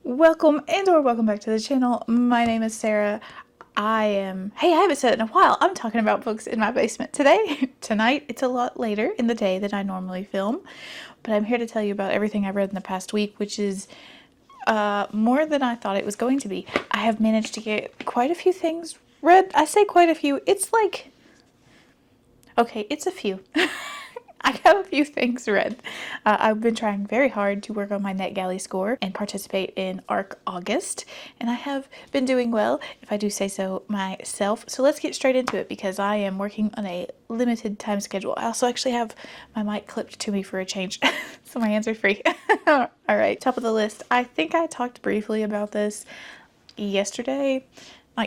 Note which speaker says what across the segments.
Speaker 1: Welcome or welcome back to the channel. My name is Sarah. Hey, I haven't said it in a while. I'm talking about books in my basement today. Tonight, it's a lot later in the day than I normally film, but I'm here to tell you about everything I've read in the past week, which is more than I thought it was going to be. I have managed to get quite a few things read. I say quite a few. It's like, okay, it's a few. I have a few things read. I've been trying very hard to work on my NetGalley score and participate in ARC August, and I have been doing well, if I do say so myself. So let's get straight into it because I am working on a limited time schedule. I also actually have my mic clipped to me for a change, so my hands are free. All right, top of the list. I think I talked briefly about this not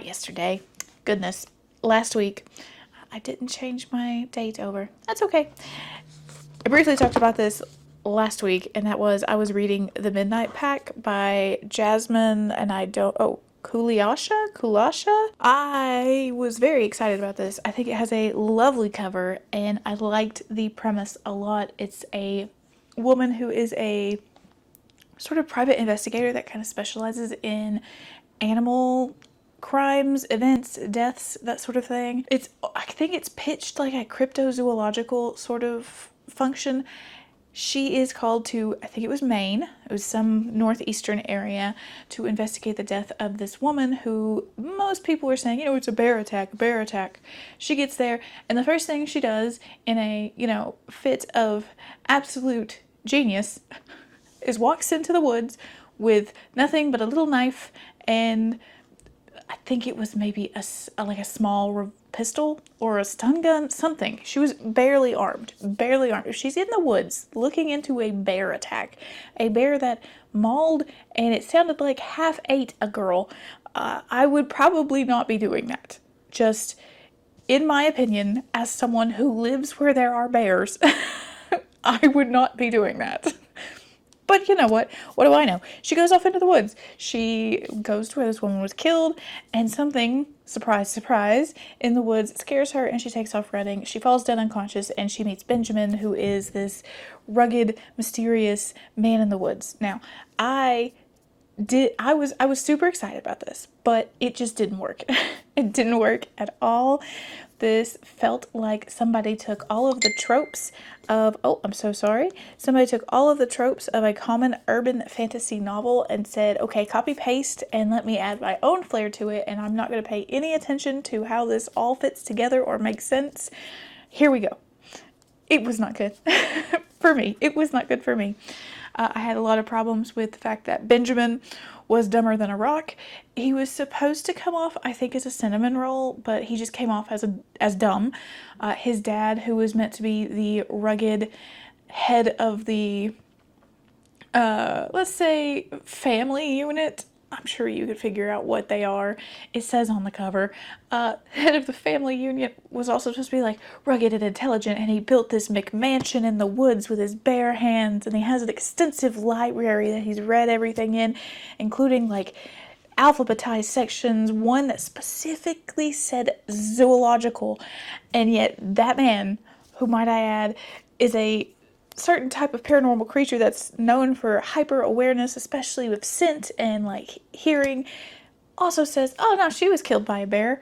Speaker 1: yesterday, goodness, last week. I didn't change my date over. That's okay. I briefly talked about this last week, and that was I was reading The Midnight Pack by Jasmine, and Kulasha. I was very excited about this. I think it has a lovely cover, and I liked the premise a lot. It's a woman who is a sort of private investigator that kind of specializes in animal crimes, events, deaths, that sort of thing. I think it's pitched like a cryptozoological sort of function. She is called to, I think it was Maine, it was some northeastern area, to investigate the death of this woman who most people were saying, it's a bear attack. She gets there, and the first thing she does in a, fit of absolute genius is walks into the woods with nothing but a little knife and I think it was maybe a small pistol or a stun gun, something. She was barely armed. If she's in the woods looking into a bear attack, a bear that mauled and it sounded like half ate a girl, I would probably not be doing that. Just, in my opinion, as someone who lives where there are bears, I would not be doing that. But you know what? What do I know? She goes off into the woods. She goes to where this woman was killed, and something, surprise, surprise, in the woods scares her, and she takes off running. She falls dead unconscious, and she meets Benjamin, who is this rugged, mysterious man in the woods. Now, I was super excited about this, but it just didn't work. It didn't work at all. This felt like somebody took all of the tropes of, somebody took all of the tropes of a common urban fantasy novel and said, okay, copy paste and let me add my own flair to it, and I'm not going to pay any attention to how this all fits together or makes sense. Here we go. It was not good for me. It was not good for me. I had a lot of problems with the fact that Benjamin was dumber than a rock. He was supposed to come off, I think, as a cinnamon roll, but he just came off as dumb. His dad, who was meant to be the rugged head of the, let's say, family unit, I'm sure you could figure out what they are. It says on the cover. Head of the family unit was also supposed to be like rugged and intelligent, and he built this McMansion in the woods with his bare hands, and he has an extensive library that he's read everything in, including like alphabetized sections, one that specifically said zoological, and yet that man, who might I add, is a certain type of paranormal creature that's known for hyper awareness, especially with scent and like hearing, also says, oh no, she was killed by a bear.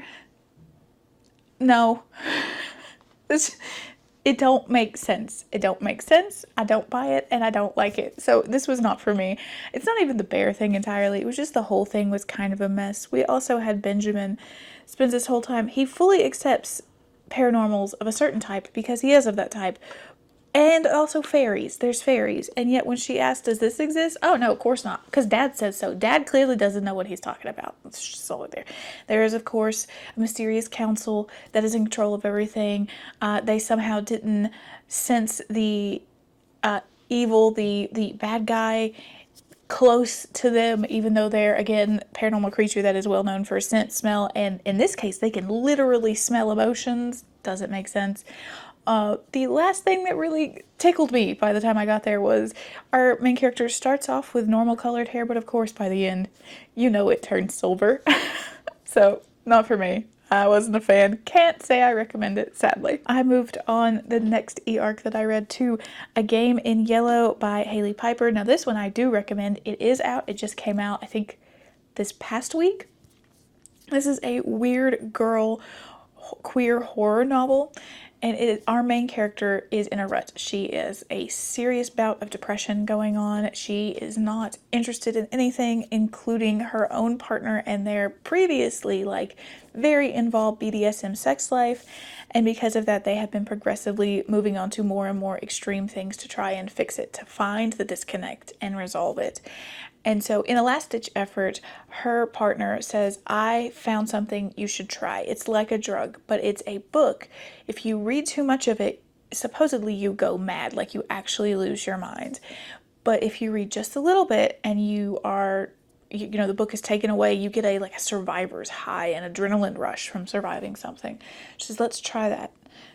Speaker 1: No. It don't make sense. I don't buy it, and I don't like it. So this was not for me. It's not even the bear thing entirely. It was just the whole thing was kind of a mess. We also had Benjamin spends this whole time, he fully accepts paranormals of a certain type because he is of that type. And also fairies. There's fairies. And yet when she asked, does this exist? Oh, no, of course not. Because Dad says so. Dad clearly doesn't know what he's talking about. It's just all there. There is, of course, a mysterious council that is in control of everything. They somehow didn't sense the evil, the bad guy close to them, even though they're, again, paranormal creature that is well known for scent, smell, and in this case, they can literally smell emotions. Doesn't make sense. The last thing that really tickled me by the time I got there was our main character starts off with normal colored hair, but of course by the end, it turns silver. So, not for me. I wasn't a fan. Can't say I recommend it, sadly. I moved on the next e-arc that I read to A Game in Yellow by Haley Piper. Now this one I do recommend. It is out. It just came out, I think, this past week. This is a weird girl queer horror novel, and our main character is in a rut. She is a serious bout of depression going on. She is not interested in anything, including her own partner and their previously very involved BDSM sex life, and because of that they have been progressively moving on to more and more extreme things to try and fix it, to find the disconnect and resolve it. And so in a last-ditch effort, her partner says, I found something you should try. It's like a drug, but it's a book. If you read too much of it, supposedly you go mad, like you actually lose your mind. But if you read just a little bit and the book is taken away, you get a survivor's high, an adrenaline rush from surviving something. She says, let's try that.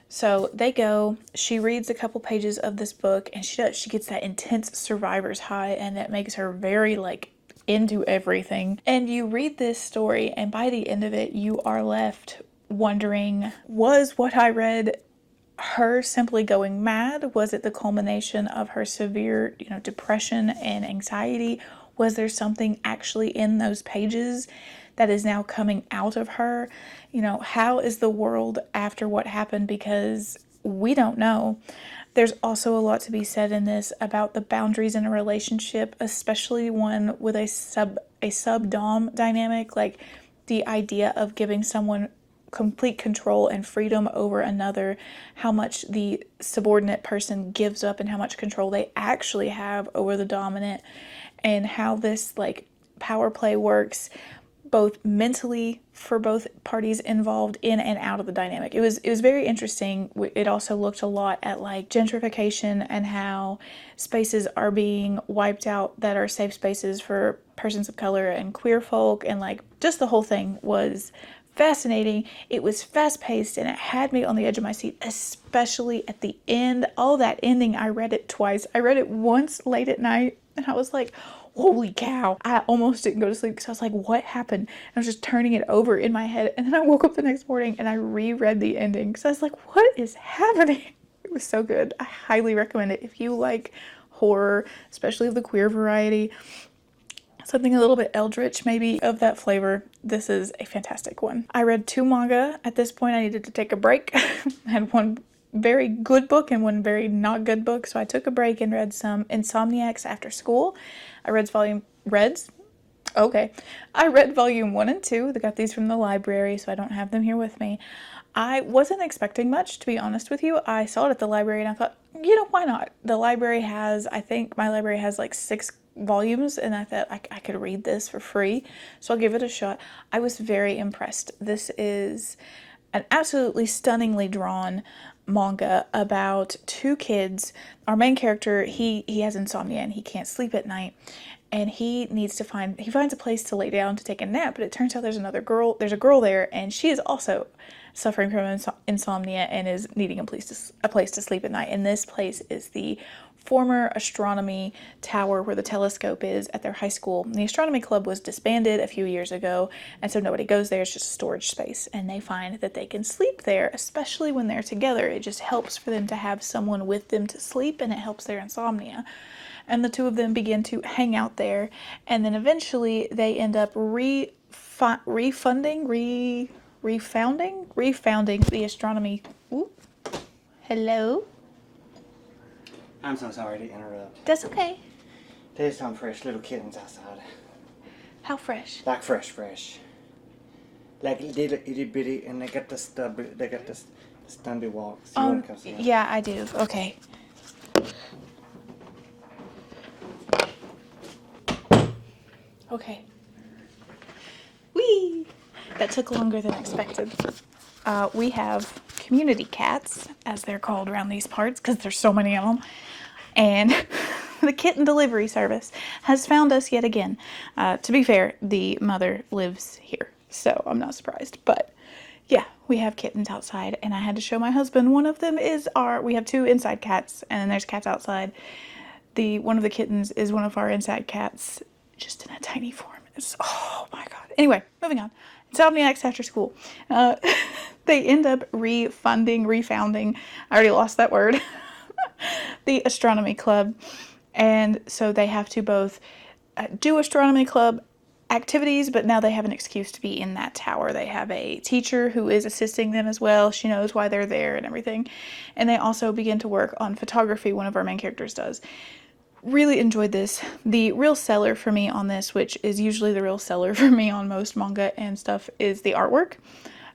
Speaker 1: So they go, she reads a couple pages of this book, and she gets that intense survivor's high, and that makes her very into everything. And you read this story, and by the end of it, you are left wondering, was what I read her simply going mad? Was it the culmination of her severe, depression and anxiety? Was there something actually in those pages that is now coming out of her? How is the world after what happened? Because we don't know. There's also a lot to be said in this about the boundaries in a relationship, especially one with a sub-dom dynamic, like the idea of giving someone complete control and freedom over another, how much the subordinate person gives up and how much control they actually have over the dominant, and how this power play works both mentally for both parties involved in and out of the dynamic. It was very interesting. It also looked a lot at gentrification and how spaces are being wiped out that are safe spaces for persons of color and queer folk, and just the whole thing was fascinating. It was fast-paced and it had me on the edge of my seat, especially at the end. All that ending, I read it twice. I read it once late at night and I was like, holy cow. I almost didn't go to sleep because I was like, what happened? And I was just turning it over in my head, and then I woke up the next morning and I reread the ending because I was like, what is happening? It was so good. I highly recommend it if you like horror, especially of the queer variety. Something a little bit eldritch, maybe, of that flavor. This is a fantastic one. I read 2 manga. At this point, I needed to take a break. I had one very good book and one very not good book, so I took a break and read some Insomniacs after school. I read volume 1 and 2. They got these from the library, so I don't have them here with me. I wasn't expecting much, to be honest with you. I saw it at the library and I thought, why not? The library has, I think my library has 6 volumes, and I thought I could read this for free, so I'll give it a shot. I was very impressed. This is an absolutely stunningly drawn manga about 2 kids. Our main character, he has insomnia and he can't sleep at night, and he finds a place to lay down to take a nap, but it turns out there's a girl there, and she is also suffering from insomnia and is needing a place to sleep at night. And this place is the former astronomy tower where the telescope is at their high school. And the astronomy club was disbanded a few years ago, and so nobody goes there. It's just a storage space, and they find that they can sleep there, especially when they're together. It just helps for them to have someone with them to sleep, and it helps their insomnia. And the 2 of them begin to hang out there, and then eventually they end up refounding the astronomy. Ooh. Hello?
Speaker 2: I'm so sorry to interrupt.
Speaker 1: That's okay.
Speaker 2: There's some fresh little kittens outside.
Speaker 1: How fresh?
Speaker 2: Like fresh. Like little itty bitty, and they got the stumpy walks. You wanna come see them?
Speaker 1: Yeah, I do. Okay. Okay. Whee! That took longer than expected. We have community cats, as they're called around these parts, because there's so many of them. And the kitten delivery service has found us yet again. To be fair, the mother lives here, so I'm not surprised. But yeah, we have kittens outside, and I had to show my husband. One of them is we have 2 inside cats, and then there's cats outside. One of the kittens is one of our inside cats, just in a tiny form. Oh my God. Anyway, moving on. Insomniacs After School. Uh, they end up refounding, I already lost that word, the astronomy club. And so they have to both do astronomy club activities, but now they have an excuse to be in that tower. They have a teacher who is assisting them as well. She knows why they're there and everything. And they also begin to work on photography, one of our main characters does. Really enjoyed this. The real seller for me on this, which is usually the real seller for me on most manga and stuff, is the artwork.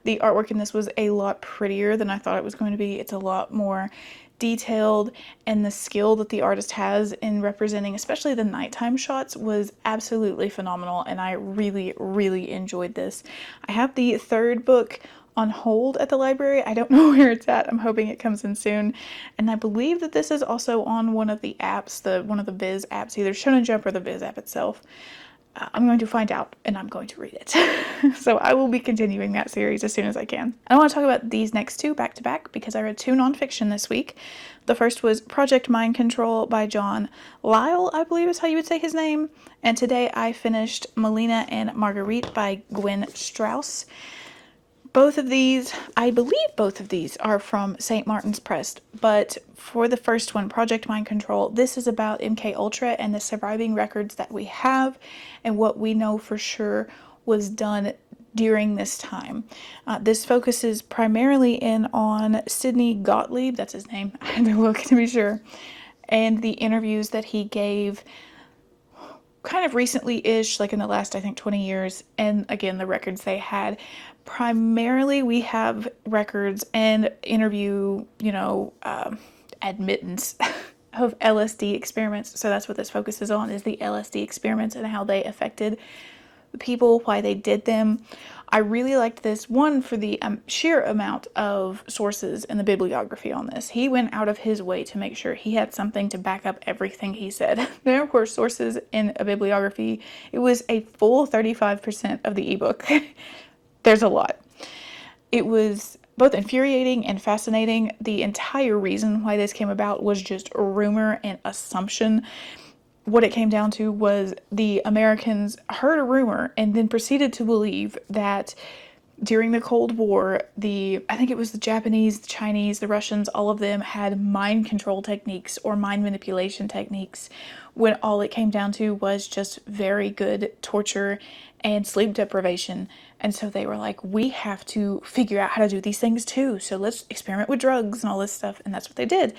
Speaker 1: The artwork in this was a lot prettier than I thought it was going to be. It's a lot more detailed, and the skill that the artist has in representing especially the nighttime shots was absolutely phenomenal, and I really, really enjoyed this. I have the third book on hold at the library. I don't know where it's at. I'm hoping it comes in soon. And I believe that this is also on one of the apps, one of the Viz apps, either Shonen Jump or the Viz app itself. I'm going to find out and I'm going to read it. So I will be continuing that series as soon as I can. I want to talk about these next two back to back because I read two nonfiction this week. The first was Project Mind Control by John Lyle, I believe is how you would say his name. And today I finished Melina and Marguerite by Gwen Strauss. Both of these, I believe both of these are from St. Martin's Press, but for the first one, Project Mind Control, this is about MK Ultra and the surviving records that we have and what we know for sure was done during this time. This focuses primarily in on Sidney Gottlieb, that's his name, I had to look to be sure, and the interviews that he gave kind of recently-ish, like in the last, I think, 20 years, and again, the records they had. Primarily, we have records and interview, admittance of LSD experiments. So that's what this focuses on, is the LSD experiments and how they affected people, why they did them. I really liked this one for the sheer amount of sources in the bibliography on this. He went out of his way to make sure he had something to back up everything he said. There were sources in a bibliography. It was a full 35% of the ebook. There's a lot. It was both infuriating and fascinating. The entire reason why this came about was just rumor and assumption. What it came down to was the Americans heard a rumor and then proceeded to believe that during the Cold War, I think it was the Japanese, the Chinese, the Russians, all of them had mind control techniques or mind manipulation techniques, when all it came down to was just very good torture and sleep deprivation. And so they were like, we have to figure out how to do these things too. So let's experiment with drugs and all this stuff. And that's what they did.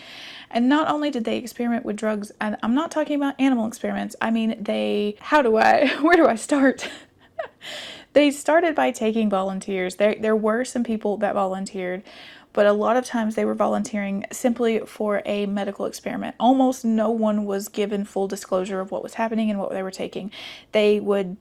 Speaker 1: And not only did they experiment with drugs, and I'm not talking about animal experiments. I mean, where do I start? They started by taking volunteers. There were some people that volunteered, but a lot of times they were volunteering simply for a medical experiment. Almost no one was given full disclosure of what was happening and what they were taking. They would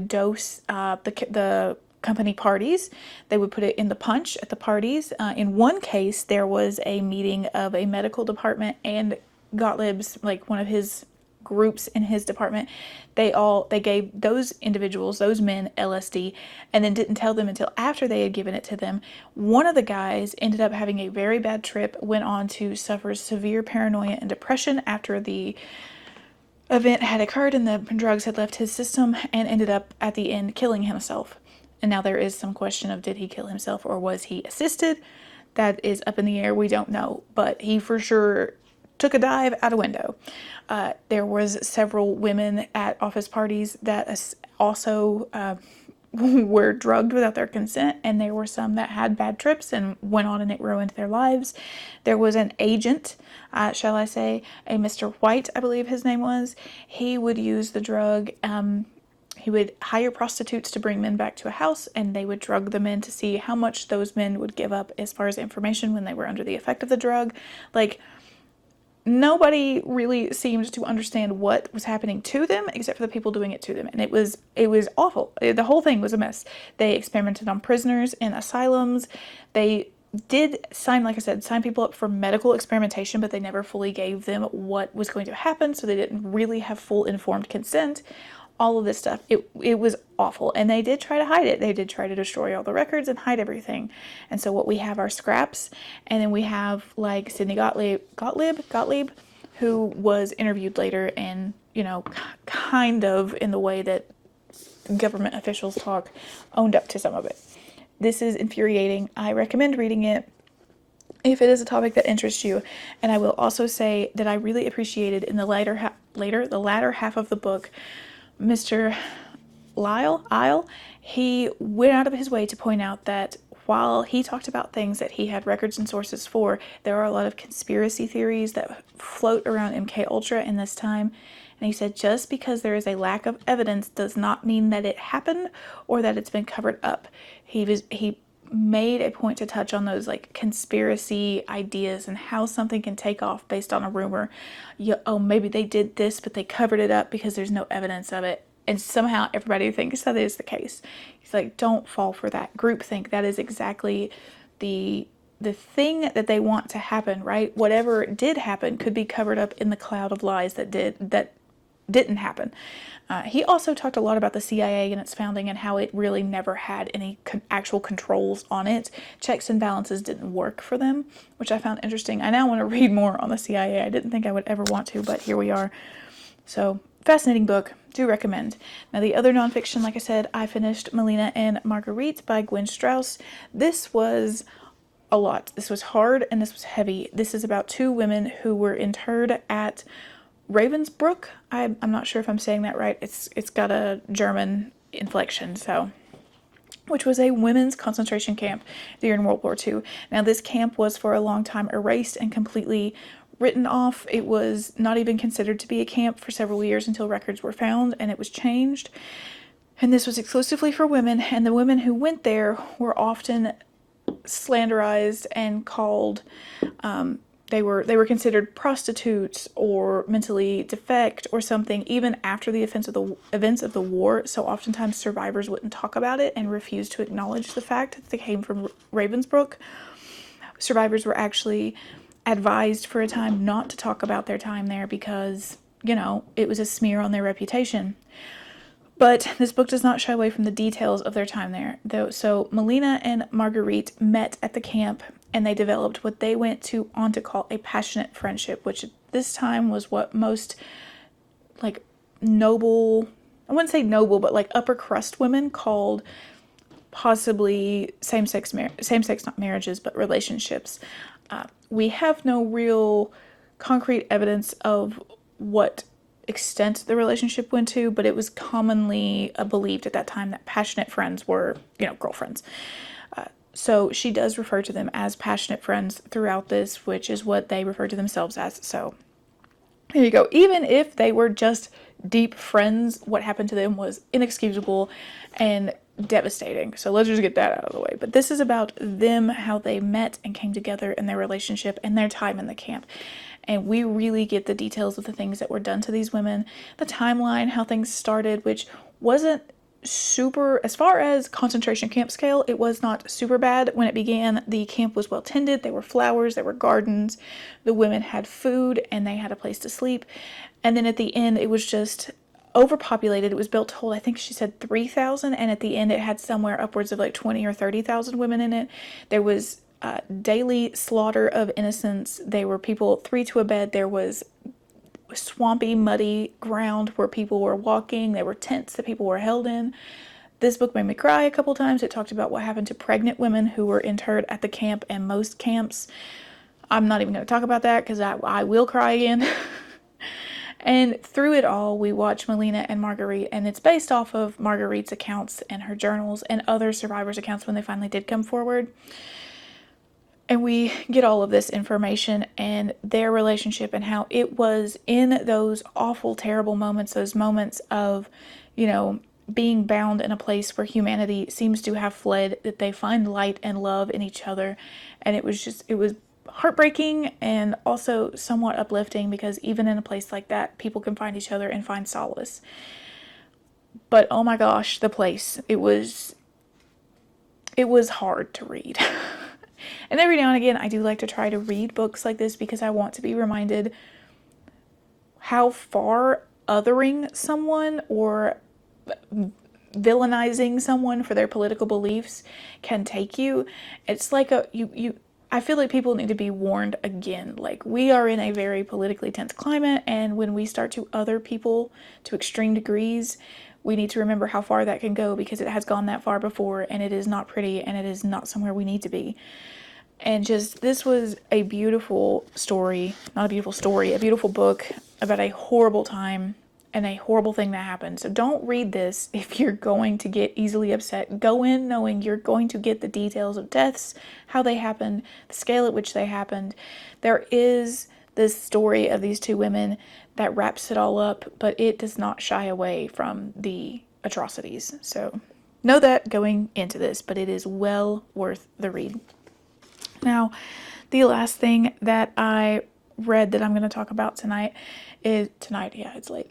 Speaker 1: dose the company parties. They would put it in the punch at the parties. In one case, there was a meeting of a medical department and Gottlieb's, like one of his groups in his department. They gave those individuals, those men, LSD, and then didn't tell them until after they had given it to them. One of the guys ended up having a very bad trip, went on to suffer severe paranoia and depression after the event had occurred and the drugs had left his system, and ended up at the end killing himself. And now there is some question of, did he kill himself or was he assisted? That is up in the air. We don't know, but he for sure took a dive out a window. There was several women at office parties that also were drugged without their consent, and there were some that had bad trips and went on and it ruined their lives. There was an agent, shall I say, a Mr. White, I believe his name was. He would use the drug. He would hire prostitutes to bring men back to a house, and they would drug the men to see how much those men would give up as far as information when they were under the effect of the drug. Like, nobody really seemed to understand what was happening to them except for the people doing it to them. And it was awful. The whole thing was a mess. They experimented on prisoners in asylums. They did sign people up for medical experimentation, but they never fully gave them what was going to happen, so they didn't really have full informed consent. All of this stuff. It was awful. And they did try to hide it. They did try to destroy all the records and hide everything. And so what we have are scraps. And then we have like Sidney Gottlieb, who was interviewed later and, kind of in the way that government officials talk, owned up to some of it. This is infuriating. I recommend reading it if it is a topic that interests you. And I will also say that I really appreciated in the the latter half of the book, Mr. Isle, he went out of his way to point out that while he talked about things that he had records and sources for, there are a lot of conspiracy theories that float around MK Ultra in this time. And he said just because there is a lack of evidence does not mean that it happened or that it's been covered up. He made a point to touch on those like conspiracy ideas and how something can take off based on a rumor. Oh, maybe they did this, but they covered it up because there's no evidence of it. And somehow everybody thinks that is the case. He's like, don't fall for that groupthink. That is exactly the thing that they want to happen, right? Whatever did happen could be covered up in the cloud of lies that didn't happen. He also talked a lot about the CIA and its founding and how it really never had any actual controls on it. Checks and balances didn't work for them, which I found interesting. I now want to read more on the CIA. I didn't think I would ever want to, but here we are. So, fascinating book. Do recommend. Now, the other nonfiction, like I said, I finished Melina and Marguerite by Gwen Strauss. This was a lot. This was hard and this was heavy. This is about two women who were interred at Ravensbrück. I'm not sure if I'm saying that right. It's got a German inflection, so, which was a women's concentration camp during World War II. Now, this camp was for a long time erased and completely written off. It was not even considered to be a camp for several years until records were found and it was changed. And this was exclusively for women, and the women who went there were often slanderized and called, they were considered prostitutes or mentally defect or something, even after the events of the war. So oftentimes survivors wouldn't talk about it and refused to acknowledge the fact that they came from Ravensbrück. Survivors were actually advised for a time not to talk about their time there because, it was a smear on their reputation. But this book does not shy away from the details of their time there, though. So Melina and Marguerite met at the camp and they developed what they went on to call a passionate friendship, which at this time was what most like noble, I wouldn't say noble, but like upper crust women called possibly same-sex not marriages, but relationships. We have no real concrete evidence of what extent the relationship went to, but it was commonly believed at that time that passionate friends were, girlfriends. So she does refer to them as passionate friends throughout this, which is what they refer to themselves as. So here you go. Even if they were just deep friends, what happened to them was inexcusable and devastating. So let's just get that out of the way. But this is about them, how they met and came together in their relationship and their time in the camp. And we really get the details of the things that were done to these women, the timeline, how things started, which wasn't super, as far as concentration camp scale, it was not super bad when it began. The camp was well tended. There were flowers, there were gardens. The women had food and they had a place to sleep. And then at the end, it was just overpopulated. It was built to hold, I think she said 3,000, and at the end it had somewhere upwards of like 20 or 30,000 women in it. There was daily slaughter of innocents. There were people 3 to a bed. There was swampy, muddy ground where people were walking. There were tents that people were held in. This book made me cry a couple times. It talked about what happened to pregnant women who were interred at the camp and most camps. I'm not even going to talk about that because I will cry again. And through it all, we watch Melina and Marguerite, and it's based off of Marguerite's accounts and her journals and other survivors' accounts when they finally did come forward. And we get all of this information and their relationship and how it was in those awful, terrible moments, those moments of, being bound in a place where humanity seems to have fled, that they find light and love in each other. And it was heartbreaking and also somewhat uplifting because even in a place like that, people can find each other and find solace. But oh my gosh, the place, it was hard to read. And every now and again, I do like to try to read books like this because I want to be reminded how far othering someone or villainizing someone for their political beliefs can take you. It's like I feel like people need to be warned again. Like, we are in a very politically tense climate, and when we start to other people to extreme degrees, we need to remember how far that can go because it has gone that far before, and it is not pretty, and it is not somewhere we need to be. And just, this was a beautiful story, not a beautiful story, a beautiful book about a horrible time and a horrible thing that happened. So don't read this if you're going to get easily upset. Go in knowing you're going to get the details of deaths, how they happened, the scale at which they happened. There is this story of these two women that wraps it all up, but it does not shy away from the atrocities. So know that going into this, but it is well worth the read. Now, the last thing that I read that I'm going to talk about tonight, yeah, it's late,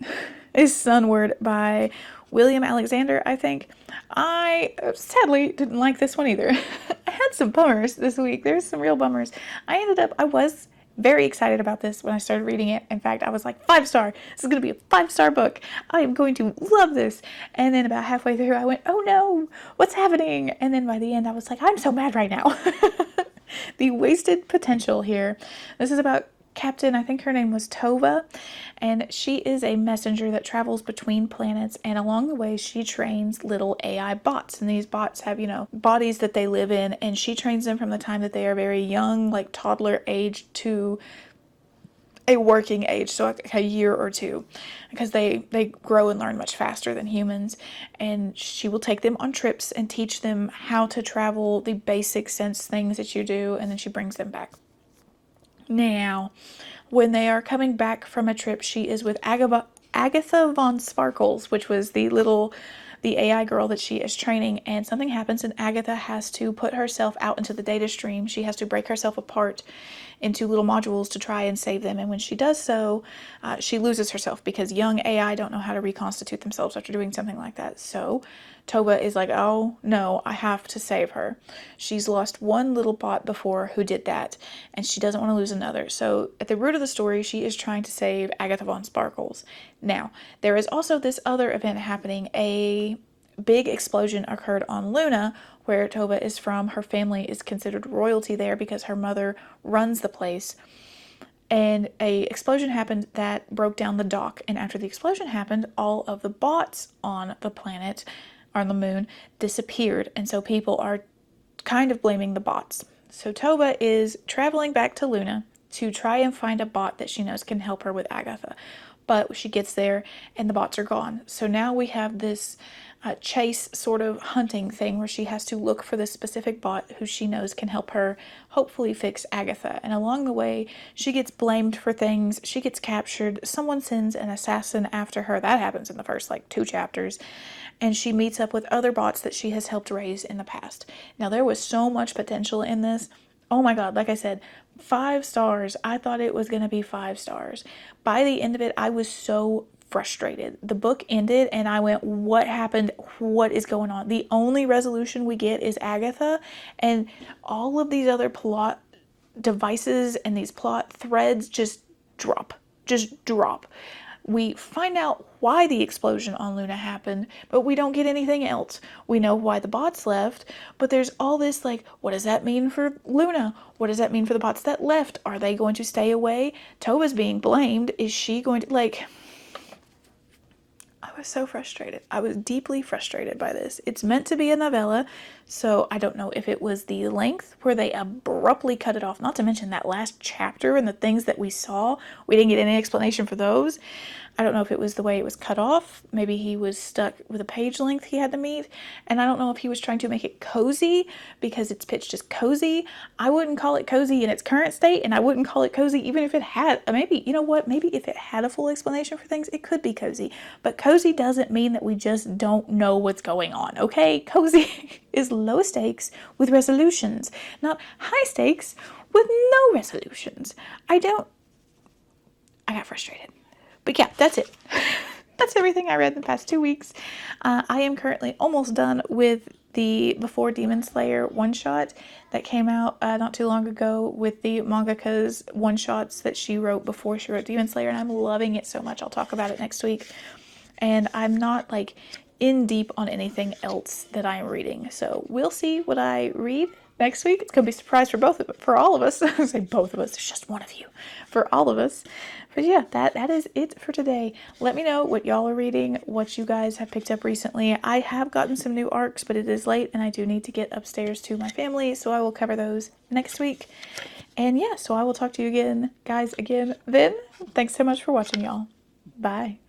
Speaker 1: is Sunward by William Alexander, I think. I sadly didn't like this one either. I had some bummers this week. There's some real bummers. I was very excited about this when I started reading it. In fact, I was like, 5-star. This is going to be a 5-star book. I am going to love this. And then about halfway through, I went, oh no, what's happening? And then by the end, I was like, I'm so mad right now. The wasted potential here. This is about Captain, I think her name was Tova, and she is a messenger that travels between planets, and along the way she trains little AI bots, and these bots have, bodies that they live in, and she trains them from the time that they are very young, like toddler age, to a working age, so like a year or two, because they grow and learn much faster than humans. And she will take them on trips and teach them how to travel, the basic sense things that you do, and then she brings them back. Now, when they are coming back from a trip, she is with Agatha von Sparkles, which was the AI girl that she is training, and something happens and Agatha has to put herself out into the data stream. She has to break herself apart into little modules to try and save them, and when she does so, she loses herself because young AI don't know how to reconstitute themselves after doing something like that. So Toba is like, oh no, I have to save her. She's lost one little bot before who did that, and she doesn't want to lose another. So at the root of the story, she is trying to save Agatha von Sparkles. Now, there is also this other event happening. A big explosion occurred on Luna, where Toba is from. Her family is considered royalty there because her mother runs the place. And a explosion happened that broke down the dock. And after the explosion happened, all of the bots on the planet, on the moon, disappeared. And so people are kind of blaming the bots. So Toba is traveling back to Luna to try and find a bot that she knows can help her with Agatha. But she gets there and the bots are gone. So now we have this chase sort of hunting thing where she has to look for this specific bot who she knows can help her hopefully fix Agatha. And along the way, she gets blamed for things. She gets captured. Someone sends an assassin after her. That happens in the first 2 chapters. And she meets up with other bots that she has helped raise in the past. Now, there was so much potential in this. Oh my God, like I said, 5 stars. I thought it was going to be 5 stars. By the end of it, I was so frustrated. The book ended and I went, what happened? What is going on? The only resolution we get is Agatha, and all of these other plot devices and these plot threads just drop. We find out why the explosion on Luna happened, but we don't get anything else. We know why the bots left, but there's all this what does that mean for Luna? What does that mean for the bots that left? Are they going to stay away? Toba's being blamed. Is she going to, I was so frustrated. I was deeply frustrated by this. It's meant to be a novella, so I don't know if it was the length where they abruptly cut it off, not to mention that last chapter and the things that we saw. We didn't get any explanation for those. I don't know if it was the way it was cut off. Maybe he was stuck with a page length he had to meet. And I don't know if he was trying to make it cozy because it's pitched as cozy. I wouldn't call it cozy in its current state, and I wouldn't call it cozy even if it had, maybe, you know what, maybe if it had a full explanation for things, it could be cozy. But cozy doesn't mean that we just don't know what's going on, okay? Cozy is low stakes with resolutions, not high stakes with no resolutions. I got frustrated. But yeah, that's it. That's everything I read in the past 2 weeks. I am currently almost done with the Before Demon Slayer one-shot that came out not too long ago with the mangaka's one-shots that she wrote before she wrote Demon Slayer, and I'm loving it so much. I'll talk about it next week. And I'm not in deep on anything else that I'm reading. So we'll see what I read next week. It's going to be a surprise for all of us. I say both of us. It's just one of you. For all of us. But yeah, that is it for today. Let me know what y'all are reading, what you guys have picked up recently. I have gotten some new arcs, but it is late and I do need to get upstairs to my family, so I will cover those next week. And yeah, so I will talk to you again, guys, again then. Thanks so much for watching, y'all. Bye.